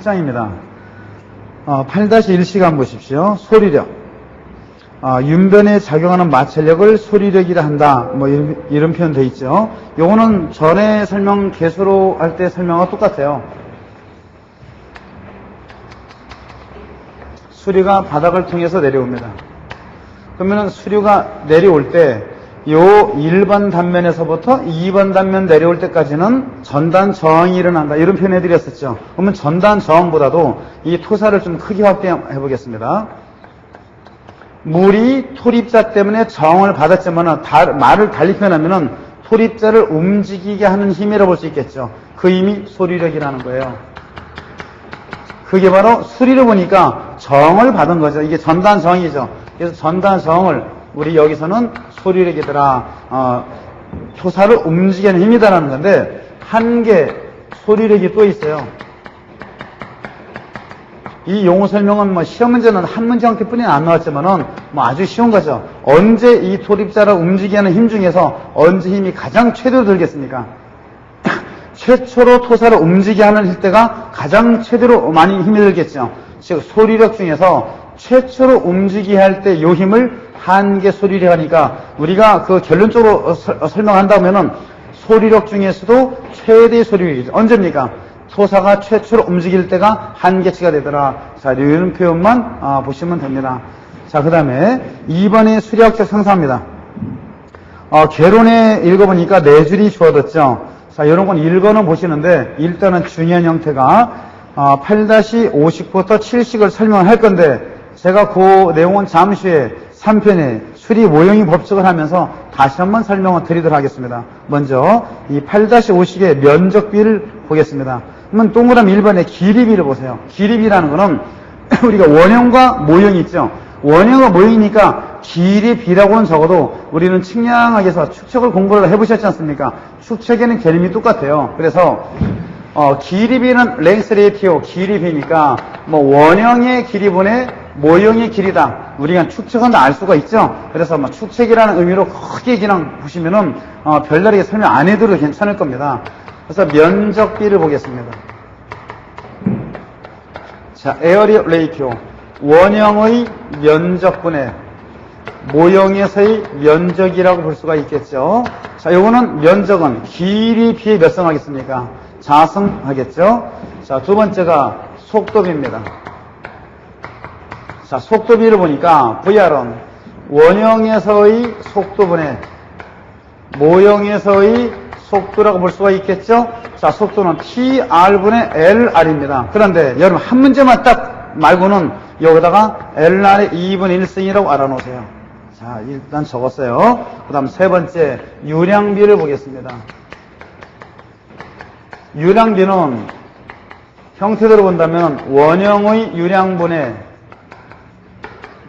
8장입니다. 8-1시간 보십시오. 소리력. 윤변에 작용하는 마찰력을 소리력이라 한다. 뭐 이런 표현 돼 있죠. 요거는 전에 설명, 개수로 할 때 설명과 똑같아요. 수류가 바닥을 통해서 내려옵니다. 그러면 수류가 내려올 때 요 1번 단면에서부터 2번 단면 내려올 때까지는 전단 저항이 일어난다. 이런 표현 해드렸었죠. 그러면 전단 저항보다도 이 토사를 좀 크게 확대해 보겠습니다. 물이 토립자 때문에 저항을 받았지만 말을 달리 표현하면 토립자를 움직이게 하는 힘이라고 볼 수 있겠죠. 그 힘이 소리력이라는 거예요. 그게 바로 수리를 보니까 저항을 받은 거죠. 이게 전단 저항이죠. 그래서 전단 저항을 우리 여기서는 소리력이더라, 토사를 움직이는 힘이다라는 건데, 한 개 소리력이 또 있어요. 이 용어 설명은 뭐 시험 문제는 한 문제 한 개뿐이 안 나왔지만은 뭐 아주 쉬운 거죠. 언제 이 토립자를 움직이게 하는 힘 중에서 언제 힘이 가장 최대로 들겠습니까? 최초로 토사를 움직이게 하는 때가 가장 최대로 많이 힘이 들겠죠. 즉 소리력 중에서 최초로 움직이게 할 때 요 힘을 한 개 소리력 하니까 우리가 그 결론적으로 설명한다면은 소리력 중에서도 최대의 소리력이죠. 언제입니까? 토사가 최초로 움직일 때가 한 개치가 되더라. 자, 이런 표현만 보시면 됩니다. 자, 그 다음에 2번의 수리학적 상사입니다. 개론에 읽어보니까 4줄이 주어졌죠. 자, 이런 건 1번은 보시는데 일단은 중요한 형태가 8-50부터 7식을 설명할 건데 제가 그 내용은 잠시 후에 3편에 수리 모형이 법칙을 하면서 다시 한번 설명을 드리도록 하겠습니다. 먼저 이 8-50의 면적비를 보겠습니다. 그러면 동그라미 1번의 길이비를 보세요. 길이비라는 거는 우리가 원형과 모형이 있죠. 원형과 모형이니까 길이비라고는 적어도 우리는 측량학에서 축척을 공부를 해보셨지 않습니까? 축척에는 개념이 똑같아요. 그래서 길이비는 랭스 레이티오 길이비니까 뭐 원형의 길이분의 모형의 길이다. 우리가 축척은 다 알 수가 있죠. 그래서 뭐 축척이라는 의미로 크게 그냥 보시면은 별다르게 설명 안 해도 괜찮을 겁니다. 그래서 면적비를 보겠습니다. 자, 에어리어 레이티오 원형의 면적분의 모형에서의 면적이라고 볼 수가 있겠죠. 자, 요거는 면적은 길이 비에 몇 성 하겠습니까? 자승하겠죠. 자, 두 번째가 속도비입니다. 자, 속도비를 보니까 VR은 원형에서의 속도분의 모형에서의 속도라고 볼 수가 있겠죠. 자, 속도는 TR분의 LR입니다. 그런데 여러분 한 문제만 딱 말고는 여기다가 LR의 2분의 1승이라고 알아놓으세요. 자, 일단 적었어요. 그 다음 세 번째 유량비를 보겠습니다. 유량비는 형태대로 본다면 원형의 유량분의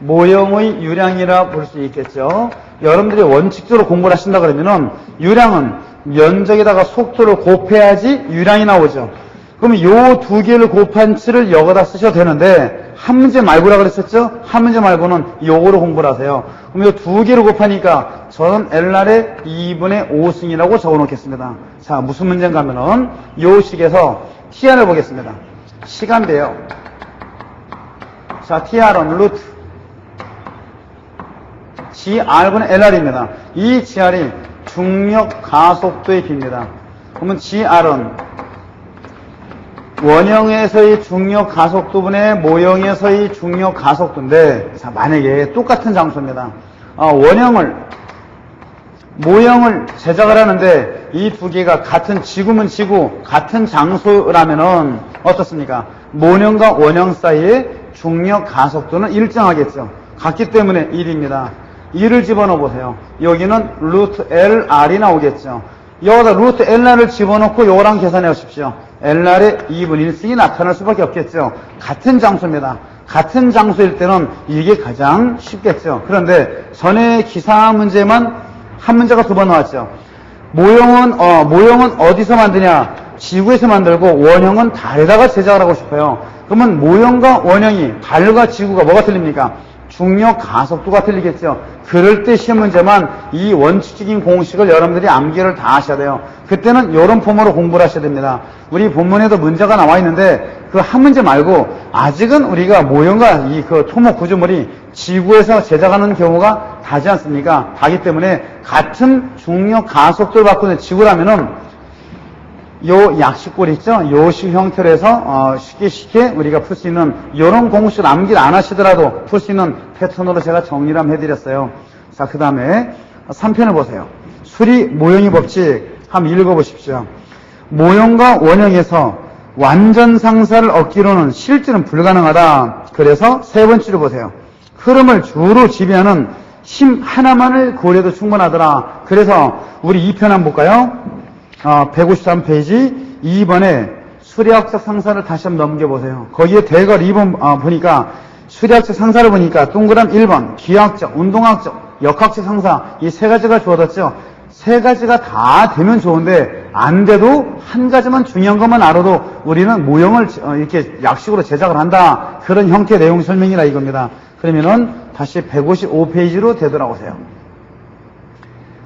모형의 유량이라 볼 수 있겠죠. 여러분들이 원칙적으로 공부를 하신다 그러면은 유량은 면적에다가 속도를 곱해야지 유량이 나오죠. 그러면 요 두 개를 곱한 치를 여기다 쓰셔도 되는데 한 문제 말고라 그랬었죠? 한 문제 말고는 요거로 공부를 하세요. 그럼 요 두 개를 곱하니까 저는 LR의 2분의 5승이라고 적어 놓겠습니다. 자, 무슨 문제인가 하면은 요 식에서 TR을 보겠습니다. 시간배요. 자, TR은 루트 GR분의 LR입니다. 이 GR이 중력 가속도의 비입니다. 그러면 GR은 원형에서의 중력 가속도분의 모형에서의 중력 가속도인데, 자, 만약에 똑같은 장소입니다. 모형을 제작을 하는데 이 두 개가 같은 지구면 지구, 같은 장소라면은 어떻습니까? 모형과 원형 사이의 중력 가속도는 일정하겠죠. 같기 때문에 1입니다. 2를 집어넣어 보세요. 여기는 루트 LR이 나오겠죠. 여기다 루트 LR을 집어넣고 요거랑 계산해 보십시오. LR의 2분의 1승이 나타날 수밖에 없겠죠. 같은 장소입니다. 같은 장소일 때는 이게 가장 쉽겠죠. 그런데 전에 기사 문제만 한 문제가 두 번 나왔죠. 모형은 어디서 만드냐? 지구에서 만들고 원형은 달에다가 제작을 하고 싶어요. 그러면 모형과 원형이 달과 지구가 뭐가 틀립니까? 중력 가속도가 틀리겠죠. 그럴 때 시험 문제만 이 원칙적인 공식을 여러분들이 암기를 다 하셔야 돼요. 그때는 이런 폼으로 공부를 하셔야 됩니다. 우리 본문에도 문제가 나와 있는데 그 한 문제 말고 아직은 우리가 모형과 이 그 토목 구조물이 지구에서 제작하는 경우가 다지 않습니까? 다기 때문에 같은 중력 가속도를 받고 있는 지구라면은 요 약식골 있죠? 요식 형태로 해서 쉽게 우리가 풀 수 있는 이런 공식을 암기를 안 하시더라도 풀 수 있는 패턴으로 제가 정리를 한번 해드렸어요. 자, 그 다음에 3편을 보세요. 수리 모형의 법칙 한번 읽어보십시오. 모형과 원형에서 완전 상사를 얻기로는 실제는 불가능하다. 그래서 세 번째로 보세요. 흐름을 주로 지배하는 힘 하나만을 고려해도 충분하더라. 그래서 우리 2편 한번 볼까요? 153페이지 2번에 수리학적 상사를 다시 한번 넘겨보세요. 거기에 대걸 2번 보니까 수리학적 상사를 보니까 동그란 1번 기하학적, 운동학적, 역학적 상사 이 세 가지가 주어졌죠. 세 가지가 다 되면 좋은데 안 돼도 한 가지만 중요한 것만 알아도 우리는 모형을 이렇게 약식으로 제작을 한다. 그런 형태의 내용 설명이라 이겁니다. 그러면은 다시 155페이지로 되돌아오세요.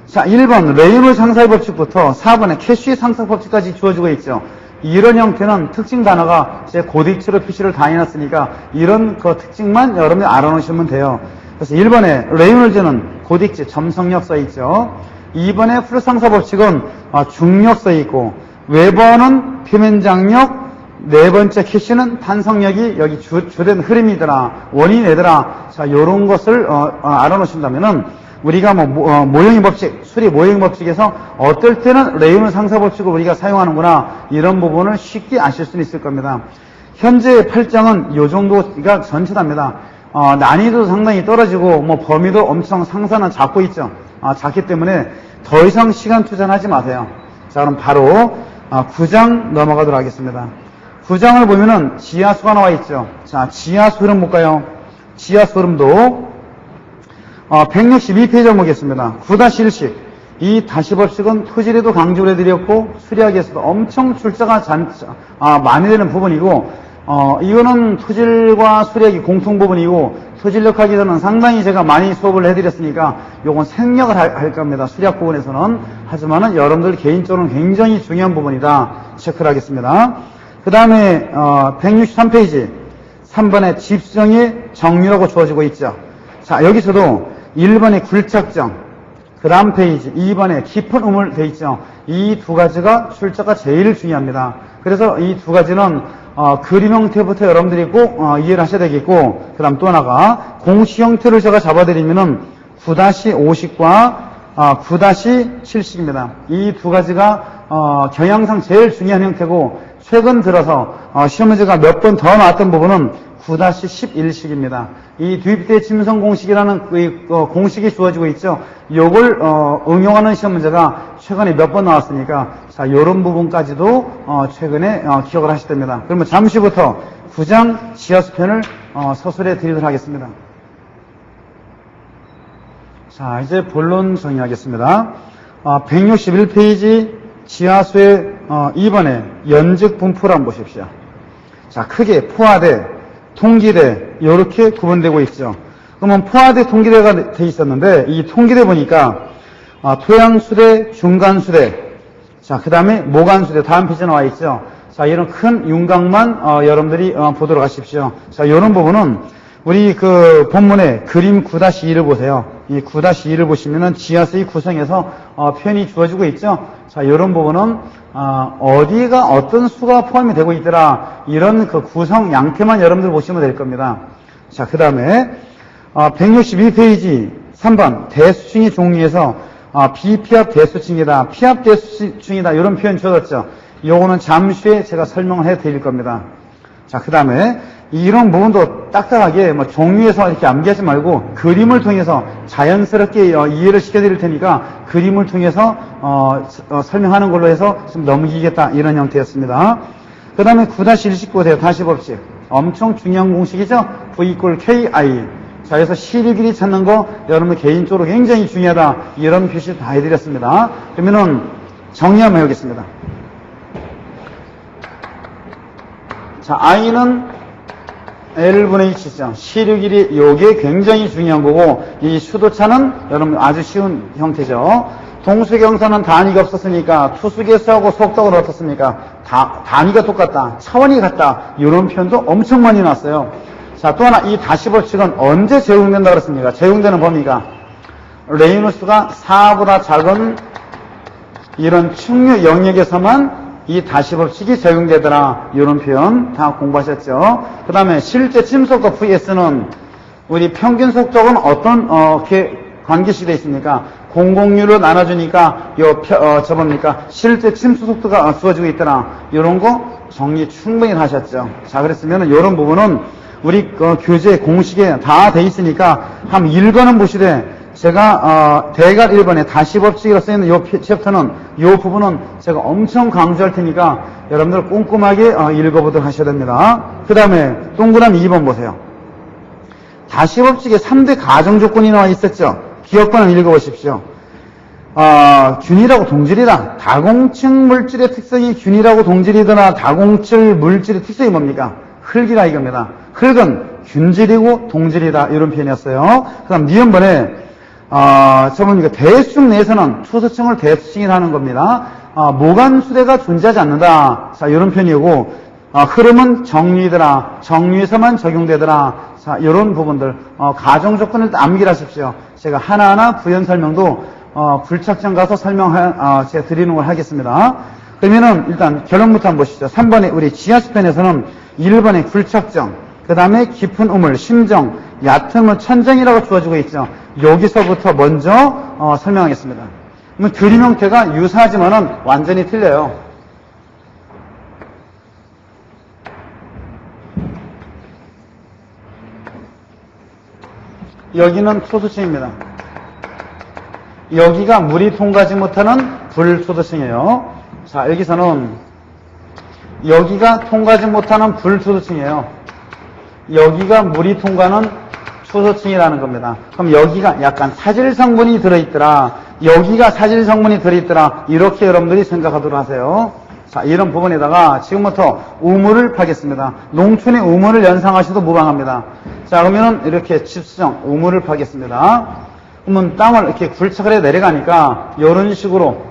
자, 1번 레이놀 상사의 법칙부터 4번에 캐쉬 상사 법칙까지 주어지고 있죠. 이런 형태는 특징 단어가 제 고딕체로 표시를 다 해놨으니까 이런 그 특징만 여러분이 알아놓으시면 돼요. 그래서 1번에 레이놀즈는 고딕체 점성력 써있죠. 2번에 플러스 상사 법칙은 중력 써있고 웨버는 표면장력, 네 번째 캐시는 탄성력이 여기 주된 흐름이더라, 원인이더라. 자, 요런 것을 알아놓으신다면은 우리가 모형의 법칙, 수리 모형의 법칙에서 어떨 때는 레이놀 상사 법칙을 우리가 사용하는구나 이런 부분을 쉽게 아실 수 있을 겁니다. 현재 8장은 요 정도가 전체답니다. 난이도 상당히 떨어지고 범위도 엄청 상사는 작고 있죠. 작기 때문에 더 이상 시간 투자는 하지 마세요. 자, 그럼 바로 9장 넘어가도록 하겠습니다. 9장을 보면은 지하수가 나와 있죠. 자, 지하수 흐름 볼까요? 지하수 흐름도 162페이지 한번 보겠습니다. 9-1식. 이 다시 법칙은 토질에도 강조를 해드렸고 수리학에서도 엄청 출제가 많이 되는 부분이고 이거는 토질과 수리학이 공통 부분이고 토질력학에서는 상당히 제가 많이 수업을 해드렸으니까 요건 생략을 할 겁니다. 수리학 부분에서는. 하지만은 여러분들 개인적으로는 굉장히 중요한 부분이다. 체크를 하겠습니다. 그 다음에 163페이지 3번에 집수정의 정류라고 주어지고 있죠. 자, 여기서도 1번에 굴착정, 그 다음 페이지 2번에 깊은 우물 돼 있죠. 이 두 가지가 출제가 제일 중요합니다. 그래서 이 두 가지는 그림 형태부터 여러분들이 꼭 이해를 하셔야 되겠고, 그 다음 또 하나가 공식 형태를 제가 잡아드리면은 9-50과 9-70입니다. 이 두 가지가 경향상 제일 중요한 형태고, 최근 들어서 시험 문제가 몇 번 더 나왔던 부분은 9-11식입니다. 이 뒤집대 침성 공식이라는 공식이 주어지고 있죠. 요걸 응용하는 시험 문제가 최근에 몇 번 나왔으니까 자, 요런 부분까지도 최근에 기억을 하실 됩니다. 그러면 잠시부터 9장 지하수 편을 서술해 드리도록 하겠습니다. 자, 이제 본론 정리하겠습니다. 161페이지 지하수의 2번에 연즉 분포를 한번 보십시오. 자, 크게 포화대, 통기대 이렇게 구분되고 있죠. 그러면 포화대, 통기대가 돼 있었는데 이 통기대 보니까 토양수대, 중간수대, 자, 그 다음에 모간수대 다음 페이지에 나와 있죠. 자, 이런 큰 윤곽만 여러분들이 보도록 하십시오. 자, 이런 부분은 우리 그 본문의 그림 9-2를 보세요. 이 9-2를 보시면은 지하수의 구성에서 표현이 주어지고 있죠. 자, 이런 부분은 어디가 어떤 수가 포함이 되고 있더라. 이런 그 구성 양태만 여러분들 보시면 될 겁니다. 자, 그 다음에 162페이지 3번 대수층의 종류에서 비피압 대수층이다, 피압 대수층이다 이런 표현 주어졌죠. 요거는 잠시 후에 제가 설명을 해 드릴 겁니다. 자, 그 다음에 이런 부분도 딱딱하게 종류에서 이렇게 암기하지 말고 그림을 통해서 자연스럽게 이해를 시켜드릴 테니까 그림을 통해서 설명하는 걸로 해서 좀 넘기겠다 이런 형태였습니다. 그 다음에 9-1식 보세요. 다시 법칙. 엄청 중요한 공식이죠. V = KI. 자, 그래서 시류 길이 찾는 거 여러분 개인적으로 굉장히 중요하다 이런 표시 다 해드렸습니다. 그러면은 정리 한번 해보겠습니다. 자, I는 L분의 H죠. 시류 길이 요게 굉장히 중요한 거고 이 수도차는 여러분 아주 쉬운 형태죠. 동수경사는 단위가 없었으니까 투수계수하고 속독은 어떻습니까? 단위가 똑같다. 차원이 같다. 이런 표현도 엄청 많이 나왔어요. 자, 또 하나 이 다시 법칙은 언제 적용된다 그랬습니까? 적용되는 범위가 레이누스가 4보다 작은 이런 충류 영역에서만 이 다시 법칙이 적용되더라. 이런 표현 다 공부하셨죠? 그 다음에 실제 침속과 vs는 우리 평균 속도는 어떤 관계식이 되어 있습니까? 공공률로 나눠주니까 뭡니까? 실제 침수 속도가 주어지고 있더라. 이런 거 정리 충분히 하셨죠? 자, 그랬으면 이런 부분은 우리 교재 공식에 다 돼 있으니까 한번 읽어는 보시되 제가 대괄 1번에 다시 법칙이라고 쓰여있는 이 챕터는 이 부분은 제가 엄청 강조할 테니까 여러분들 꼼꼼하게 읽어보도록 하셔야 됩니다. 그 다음에 동그라미 2번 보세요. 다시 법칙에 3대 가정 조건이 나와 있었죠. 기억권을 읽어보십시오. 균일하고 동질이다. 다공층 물질의 특성이 균일하고 동질이더나 다공층 물질의 특성이 뭡니까? 흙이라 이겁니다. 흙은 균질이고 동질이다. 이런 표현이었어요. 그 다음 니은번에 저번에 대수층 내에서는 투수층을 대수층이라는 겁니다. 모간수대가 존재하지 않는다. 자, 이런 표현이고 흐름은 정류이더라. 정류에서만 적용되더라. 자, 이런 부분들 가정 조건을 암기하십시오. 제가 하나하나 부연 설명도 불착점 가서 제가 드리는 걸 하겠습니다. 그러면은 일단 결론부터 한번 보시죠. 3번에 우리 지하수편에서는 1번에 불착정, 그 다음에 깊은 우물, 심정, 얕은 천정이라고 주어지고 있죠. 여기서부터 먼저 설명하겠습니다. 그러면 그림 형태가 유사하지만은 완전히 틀려요. 여기는 초수층입니다. 여기가 물이 통과하지 못하는 불초수층이에요. 자, 여기서는 여기가 통과하지 못하는 불초수층이에요. 여기가 물이 통과하는 초소층이라는 겁니다. 그럼 여기가 약간 사질 성분이 들어있더라. 여기가 사질 성분이 들어있더라. 이렇게 여러분들이 생각하도록 하세요. 자, 이런 부분에다가 지금부터 우물을 파겠습니다. 농촌의 우물을 연상하셔도 무방합니다. 자, 그러면 이렇게 집수정 우물을 파겠습니다. 그러면 땅을 이렇게 굴착을 해 내려가니까 이런 식으로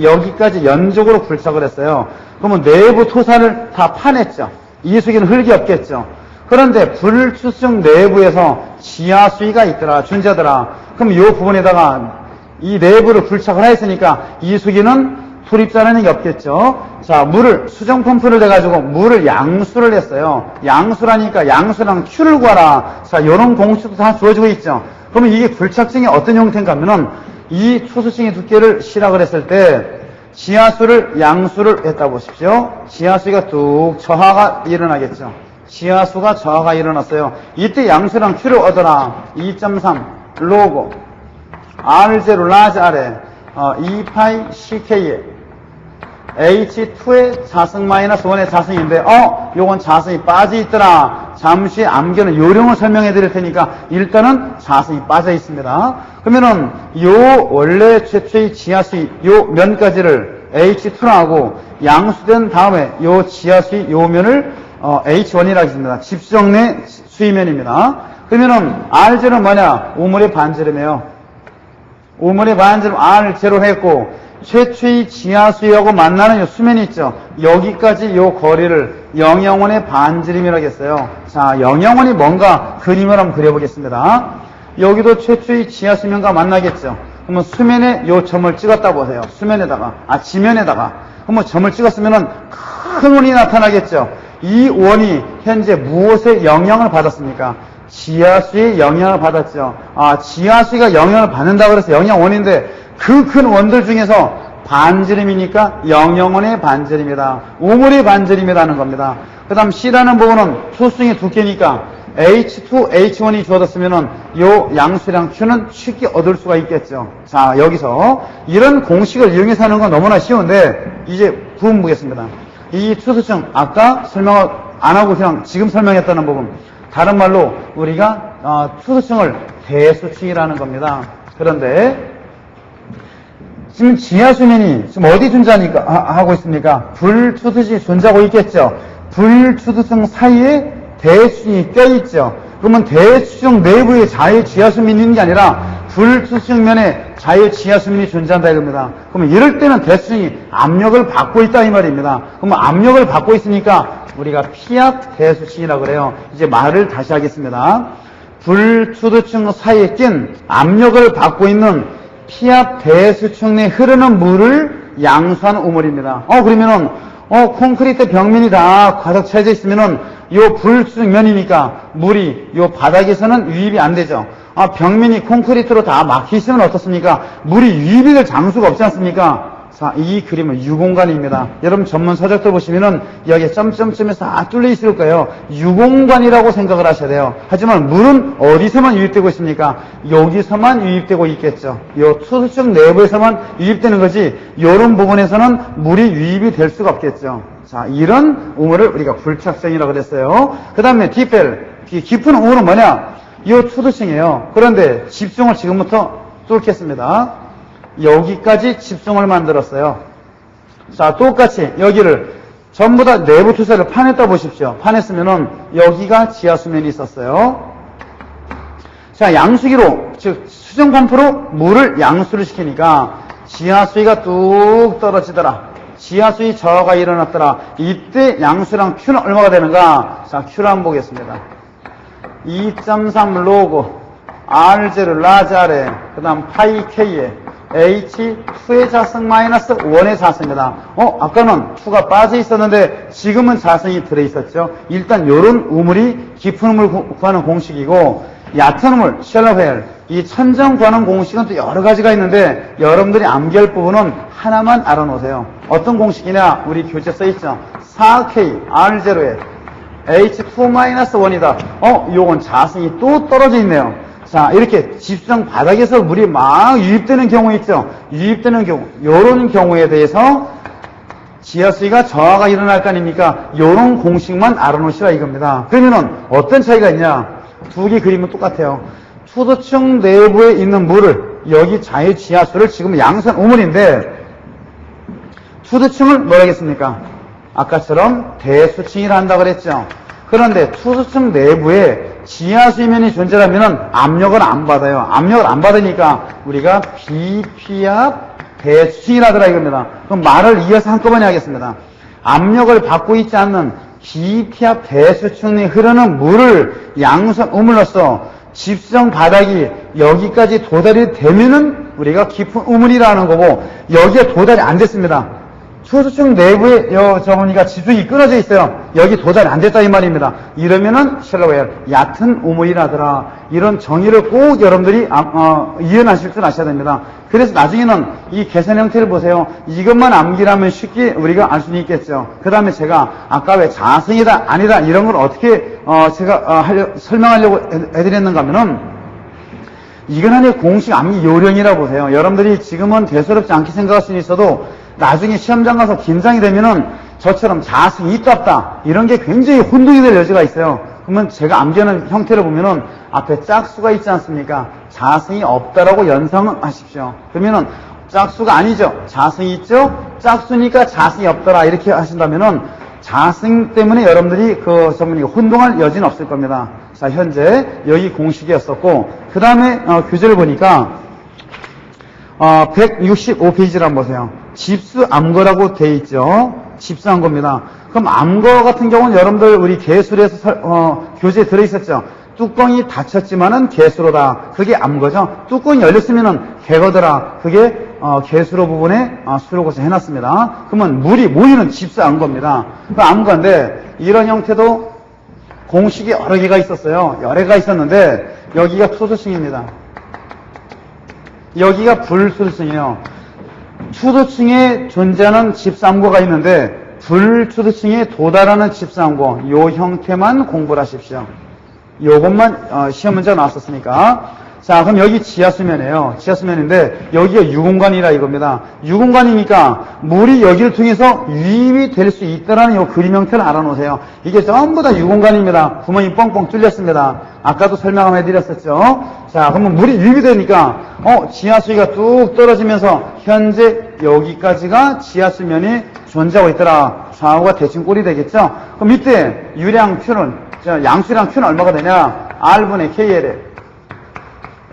여기까지 연적으로 굴착을 했어요. 그러면 내부 토사를 다 파냈죠. 이 속에는 흙이 없겠죠. 그런데 불추승 내부에서 지하수위가 있더라, 존재하더라. 그럼 이 부분에다가 이 내부를 굴착을 했으니까 이 수기는 출입자라는 게 없겠죠. 자, 수정 펌프를 대가지고 물을 양수를 했어요. 양수라니까 양수랑 Q를 구하라. 자, 이런 공식도 다 주어지고 있죠. 그러면 이게 굴착층이 어떤 형태인가 하면은 이 초수층의 두께를 실학을 했을 때 지하수를 양수를 했다 보십시오. 지하수가 뚝 저하가 일어나겠죠. 지하수가 저하가 일어났어요. 이때 양수랑 Q를 얻어라. 2.3 로고 R0 라지 아래 2파이 CK에 H2의 자승 마이너스 1의 자승인데 요건 자승이 빠져 있더라. 잠시 암기는 요령을 설명해 드릴 테니까 일단은 자승이 빠져 있습니다. 그러면은 요 원래 최초의 지하수의 요 면까지를 H2로 하고 양수된 다음에 요 지하수의 요 면을 H1이라고 했습니다. 집수정 내 수위면입니다. 그러면은 R0는 뭐냐? 우물의 반지름이에요. 우물의 반지름 R0 했고 최초의 지하수위하고 만나는 요 수면이 있죠. 여기까지 요 거리를 영영원의 반지름이라고 했어요. 자, 영영원이 뭔가 그림을 한번 그려보겠습니다. 여기도 최초의 지하수면과 만나겠죠. 그러면 수면에 요 점을 찍었다 보세요. 지면에다가. 그러면 점을 찍었으면은 큰 원이 나타나겠죠. 이 원이 현재 무엇의 영향을 받았습니까? 지하수의 영향을 받았죠. 지하수가 영향을 받는다고 그래서 영향원인데 그 큰 원들 중에서 반지름이니까 영영원의 반지름이다. 우물의 반지름이라는 겁니다. 그 다음 C라는 부분은 초수층의 두께니까 H2, H1이 주어졌으면은 요 양수량 Q는 쉽게 얻을 수가 있겠죠. 자, 여기서 이런 공식을 이용해서 하는 건 너무나 쉬운데 이제 부분 보겠습니다. 이 초수층 아까 설명을 안 하고 그냥 지금 설명했다는 부분. 다른 말로 우리가 초수층을 대수층이라는 겁니다. 그런데 지금 지하수면이 지금 어디 하고 있습니까? 불초수층이 존재하고 있겠죠. 불초수층 사이에 대수층이 껴있죠. 그러면 대수층 내부에 지하수면이 있는 게 아니라 불초수층면에 자유 지하수면이 존재한다 이겁니다. 그러면 이럴 때는 대수층이 압력을 받고 있다 이 말입니다. 그러면 압력을 받고 있으니까 우리가 피압 대수층이라고 그래요. 이제 말을 다시 하겠습니다. 불투두층 사이에 낀 압력을 받고 있는 피압 대수층 내에 흐르는 물을 양수한 우물입니다. 그러면은 콘크리트 벽면이 다 가득 차져 있으면은 요 불투두층 면이니까 물이 요 바닥에서는 유입이 안 되죠. 벽면이 콘크리트로 다 막혀 있으면 어떻습니까? 물이 유입이 될 장수가 없지 않습니까? 자, 이 그림은 유공관입니다. 여러분 전문 서적들 보시면은 여기에 점점점에서 뚫려 있을 거예요. 유공관이라고 생각을 하셔야 돼요. 하지만 물은 어디서만 유입되고 있습니까? 여기서만 유입되고 있겠죠. 요 투수층 내부에서만 유입되는 거지 요런 부분에서는 물이 유입이 될 수가 없겠죠. 자, 이런 우물을 우리가 불착성이라고 그랬어요. 그 다음에 뒷벨, 깊은 우물은 뭐냐? 요 투수층이에요. 그런데 집중을 지금부터 뚫겠습니다. 여기까지 집중을 만들었어요. 자, 똑같이 여기를 전부 다 내부 투세를 파냈다 보십시오. 파냈으면은 여기가 지하수면이 있었어요. 자, 양수기로, 즉 수정 펌프로 물을 양수를 시키니까 지하수위가 뚝 떨어지더라. 지하수위 저하가 일어났더라. 이때 양수랑 Q는 얼마가 되는가? 자, Q를 한번 보겠습니다. 2.3 로그 R0 라자레 그 다음 파이 K에 H2의 자성 마이너스 1의 자성입니다. 아까는 2가 빠져 있었는데 지금은 자성이 들어있었죠. 일단 요런 우물이 깊은 우물 구하는 공식이고 얕은 우물, 셜로헬 이 천정 구하는 공식은 또 여러 가지가 있는데 여러분들이 암기할 부분은 하나만 알아놓으세요. 어떤 공식이냐? 우리 교재 써있죠. 4K R0에 H2-1이다. 요건 자성이 또 떨어져 있네요. 자, 이렇게 집수정 바닥에서 물이 막 유입되는 경우 있죠. 유입되는 경우, 요런 경우에 대해서 지하수위가 저하가 일어날 거 아닙니까? 요런 공식만 알아놓으시라 이겁니다. 그러면은 어떤 차이가 있냐? 두 개 그림은 똑같아요. 투두층 내부에 있는 물을 여기 자유 지하수를 지금 양수한 우물인데 투두층을 뭐라 하겠습니까? 아까처럼 대수층이라 한다고 그랬죠. 그런데 투수층 내부에 지하수면이 존재하면 압력을 안 받아요. 압력을 안 받으니까 우리가 비피압 대수층이라더라 이겁니다. 그럼 말을 이어서 한꺼번에 하겠습니다. 압력을 받고 있지 않는 비피압 대수층에 흐르는 물을 양수한 우물로서 집수정 바닥이 여기까지 도달이 되면은 우리가 깊은 우물이라는 거고 여기에 도달이 안 됐습니다. 투수층 내부에 저거니까 집중이 끊어져 있어요. 여기 도달이 안 됐다 이 말입니다. 이러면은 셜로웰 얕은 우물이라더라. 이런 정의를 꼭 여러분들이 이해하실 줄 아셔야 됩니다. 그래서 나중에는 이 계산 형태를 보세요. 이것만 암기라면 쉽게 우리가 알 수는 있겠죠. 그 다음에 제가 아까 왜 자성이다 아니다 이런 걸 어떻게 제가 설명하려고 해드렸는가 하면은 이건 하나의 공식 암기 요령이라고 보세요. 여러분들이 지금은 대수롭지 않게 생각할 수는 있어도 나중에 시험장 가서 긴장이 되면은 저처럼 자성이 있다 없다 이런 게 굉장히 혼동이 될 여지가 있어요. 그러면 제가 암기하는 형태를 보면은 앞에 짝수가 있지 않습니까? 자성이 없다라고 연상을 하십시오. 그러면은 짝수가 아니죠. 자성이 있죠? 짝수니까 자성이 없더라 이렇게 하신다면은 자성 때문에 여러분들이 혼동할 여지는 없을 겁니다. 자, 현재 여기 공식이었었고 그 다음에 교재를 보니까 165페이지를 한번 보세요. 집수 암거라고 돼 있죠. 집수 암거입니다. 그럼 암거 같은 경우는 여러분들 우리 개수로에서 교재에 들어있었죠. 뚜껑이 닫혔지만은 개수로다. 그게 암거죠. 뚜껑이 열렸으면은 개거더라. 그게 개수로 부분에 수로고서 해놨습니다. 그러면 물이 모이는 집수 암거입니다. 그 암거인데 이런 형태도 공식이 여러 개가 있었어요. 여러 개가 있었는데 여기가 투수층입니다. 여기가 불투수층이에요. 투수층에 존재하는 집수암고가 있는데 불투수층에 도달하는 집수암고 요 형태만 공부를 하십시오. 요것만 시험 문제가 나왔었으니까. 자, 그럼 여기 지하수면이에요. 지하수면인데 여기가 유공관이라 이겁니다. 유공관이니까 물이 여기를 통해서 유입이 될 수 있다라는 요 그림 형태를 알아놓으세요. 이게 전부 다 유공관입니다. 구멍이 뻥뻥 뚫렸습니다. 아까도 설명 한번 해드렸었죠. 자, 그러면 물이 유입이 되니까 지하수위가 뚝 떨어지면서 현재 여기까지가 지하수면이 존재하고 있더라. 좌우가 대칭 꼴이 되겠죠. 그럼 이때 유량 Q는 양수량 Q는 얼마가 되냐? R분의 KL에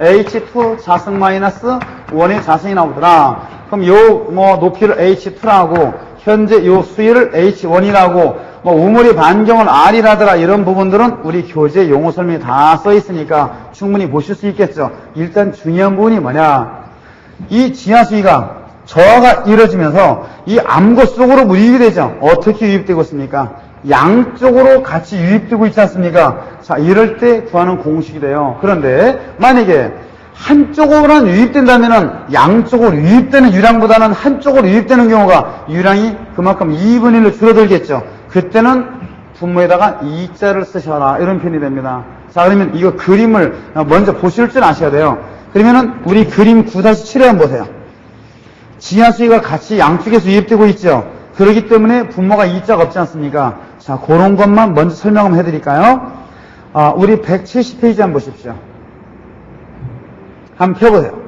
H2 자성 마이너스 원의 자성이 나오더라. 그럼 요 뭐 높이를 H2라고 현재 요 수위를 H1이라고 뭐 우물이 반경을 R이라더라. 이런 부분들은 우리 교재 용어 설명이 다 써 있으니까 충분히 보실 수 있겠죠. 일단 중요한 부분이 뭐냐, 이 지하수위가 저하가 이루어지면서 이 암고 속으로 물이 유입이 되죠. 어떻게 유입되고 있습니까? 양쪽으로 같이 유입되고 있지 않습니까? 자, 이럴 때 구하는 공식이 돼요. 그런데 만약에 한쪽으로만 유입된다면은 양쪽으로 유입되는 유량보다는 한쪽으로 유입되는 경우가 유량이 그만큼 2분의 1로 줄어들겠죠. 그때는 분모에다가 2자를 쓰셔라, 이런 표현이 됩니다. 자, 그러면 이거 그림을 먼저 보실 줄 아셔야 돼요. 그러면은 우리 그림 9-7에 한번 보세요. 지하수위가 같이 양쪽에서 유입되고 있죠. 그렇기 때문에 분모가 2자가 없지 않습니까? 자, 그런 것만 먼저 설명 한번 해드릴까요? 우리 170페이지 한번 보십시오. 한번 펴보세요.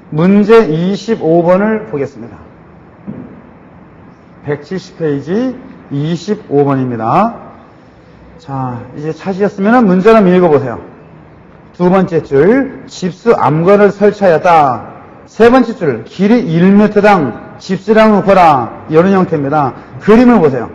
문제 25번을 보겠습니다. 170페이지 25번입니다. 자, 이제 찾으셨으면 문제를 한번 읽어보세요. 두 번째 줄, 집수 암거를 설치하였다. 세 번째 줄, 길이 1m당 집수량을 구하라. 이런 형태입니다. 그림을 보세요.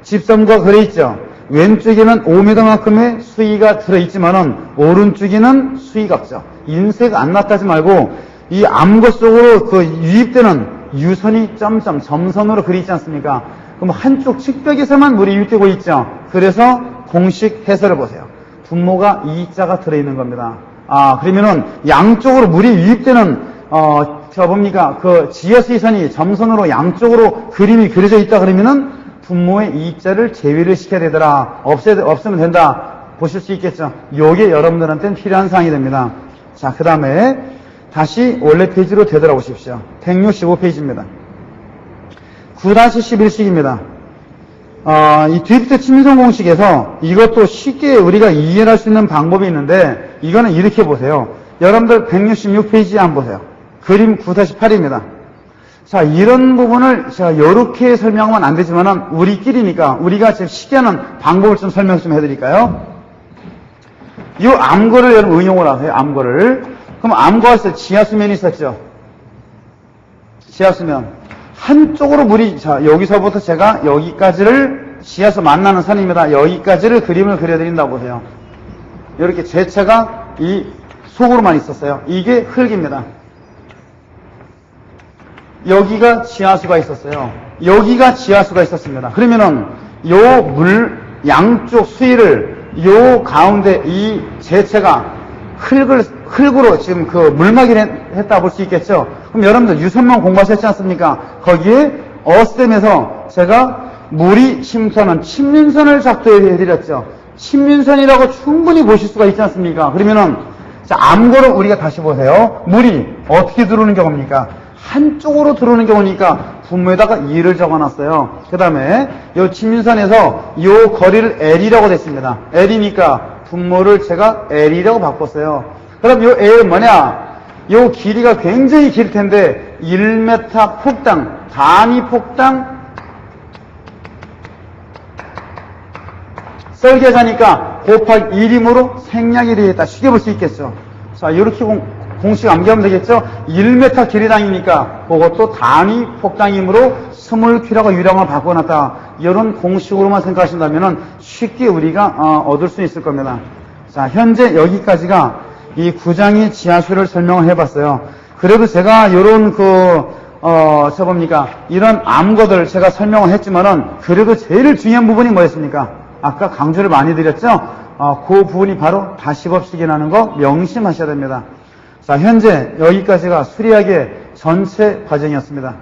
집선과 그려 있죠. 왼쪽에는 5m만큼의 수위가 들어있지만은 오른쪽에는 수위가 없죠. 인쇄가 안 났다지 말고 이 암거 속으로 그 유입되는 유선이 점점 점선으로 그려 있지 않습니까? 그럼 한쪽 측벽에서만 물이 유입되고 있죠. 그래서 공식 해설을 보세요. 분모가 2자가 들어있는 겁니다. 그러면은 양쪽으로 물이 유입되는 뭡니까? 그 지하수위선이 점선으로 양쪽으로 그림이 그려져 있다 그러면은 분모의 2자를 제외를 시켜야 되더라. 없으면 된다. 보실 수 있겠죠. 요게 여러분들한테는 필요한 사항이 됩니다. 자, 그 다음에 다시 원래 페이지로 되돌아오십시오. 165페이지입니다. 9-11식입니다. 이 드리프트 침선 공식에서 이것도 쉽게 우리가 이해할 수 있는 방법이 있는데, 이거는 이렇게 보세요. 여러분들 166페이지 한번 보세요. 그림 9-8입니다. 자, 이런 부분을 제가 이렇게 설명하면 안 되지만은 우리끼리니까 우리가 지금 쉽게 하는 방법을 좀 설명 좀 해드릴까요? 이 암거를 여러분 응용을 하세요. 암거를. 그럼 암거가 있어요. 지하수면이 있었죠. 지하수면. 한쪽으로 물이, 자, 여기서부터 제가 여기까지를 지하수 만나는 선입니다. 여기까지를 그림을 그려드린다고 보세요. 이렇게 제체가 이 속으로만 있었어요. 이게 흙입니다. 여기가 지하수가 있었어요. 여기가 지하수가 있었습니다. 그러면은 요 물 양쪽 수위를 요 가운데 이 제체가 흙으로 지금 그 물막이를 했다 볼 수 있겠죠. 그럼 여러분들 유선만 공부하셨지 않습니까? 거기에 어스댐에서 제가 물이 침투하는 침륜선을 작도해드렸죠. 침륜선이라고 충분히 보실 수가 있지 않습니까? 그러면은 자, 암거로 우리가 다시 보세요. 물이 어떻게 들어오는 경우입니까? 한쪽으로 들어오는 경우니까 분모에다가 2를 적어놨어요. 그 다음에 이 침륜선에서 이 거리를 L이라고 됐습니다. L이니까 분모를 제가 L이라고 바꿨어요. 그럼 이 L은 뭐냐? 이 길이가 굉장히 길 텐데 1m 폭당, 단위 폭당 썰계자니까 곱하기 1이므로 생략이 되겠다. 쉽게 볼 수 있겠죠. 자, 이렇게 공식 암기하면 되겠죠? 1m 길이당이니까 그것도 단위 폭당이므로 스몰큐라고 유량을 바꿔놨다. 이런 공식으로만 생각하신다면 쉽게 우리가 얻을 수 있을 겁니다. 자, 현재 여기까지가 이 9장의 지하수를 설명을 해봤어요. 그래도 제가 이런 이런 암거들 제가 설명을 했지만은 그래도 제일 중요한 부분이 뭐였습니까? 아까 강조를 많이 드렸죠? 그 부분이 바로 다시법식이라는 거 명심하셔야 됩니다. 자, 현재 여기까지가 수리학의 전체 과정이었습니다.